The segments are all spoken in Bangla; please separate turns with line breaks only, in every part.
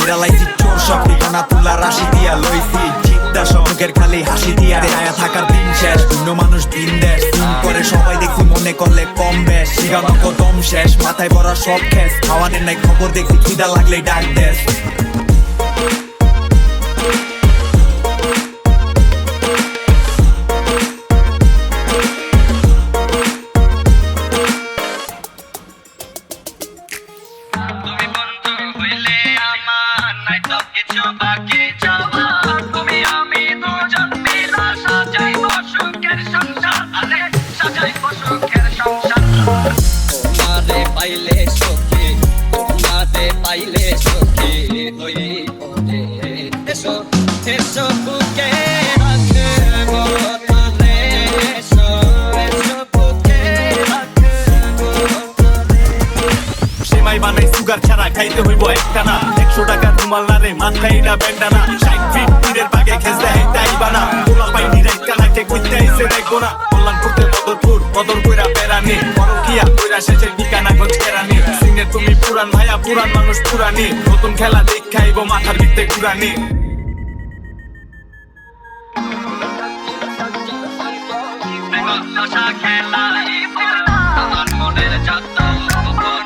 কইরালাইছি চোর সব ঠিকানা তুলা রাশি দিয়া লইছি চিন্তা সবকের খালি হাসি দিয়া আয়া থাকার দিন শেষ অন্য মানুষ দিন দেশ দিন করে সবাই দেখছি মনে করলে কম বেশ শিখানো কদম শেষ মাথায় ভরা সব খেস খাওয়ানের নাই খবর দেখছি খিদা লাগলে ডাক দেশ
তুমি বন্ধু হইলে আমার নাই তো কিছু বাকি যাওয়া তুমি আমি দুজন মিলা সাজাইব সুখের সংসার আরে সাজাইব সুখের সংসার তোমারে পাইলে সখী তোমারে পাইলে সখী হইব রে এসো এসো বুকে রাখবো তোরে এসো এসো বুকে রাখবো
সেমাই বানাই সুগার ছাড়া খাইতে হইব একটানা 100 টাকা রুমাল না রে মাথায় না ব্যান্ডানা 60 ফিট তীরের বাগে খেজলে হেইতাই বানা পোলা পাইনি রাইকা নাকে কইতে আইছে দেখো না কল্যাণ করতে বদর কইরা বেড়ানি পরকিয়া কইরা শেষের ঠিকানা খোঁজ কেরানি সিংহে তুমি পুরান ভাইয়া পুরান মানুষ পুরানি নতুন খেলা দেখ খাইব মাথার ভিতরে কুরানি
নশা খেলাই আমার মনের যত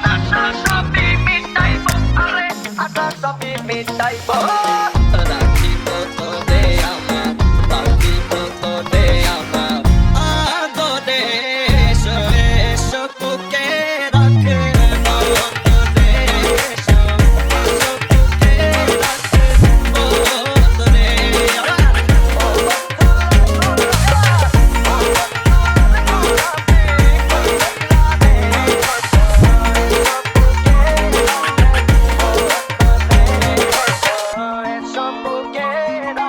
নশা সবই মিটাইব আরে আশা সবই মিটাইব রাখিব তোরে আমার রাখিব তোরে আমার আদরে এসো এসো বুকে রাখবো তোরে এসো এসো বুকে রাখবো তোরে Eso porque era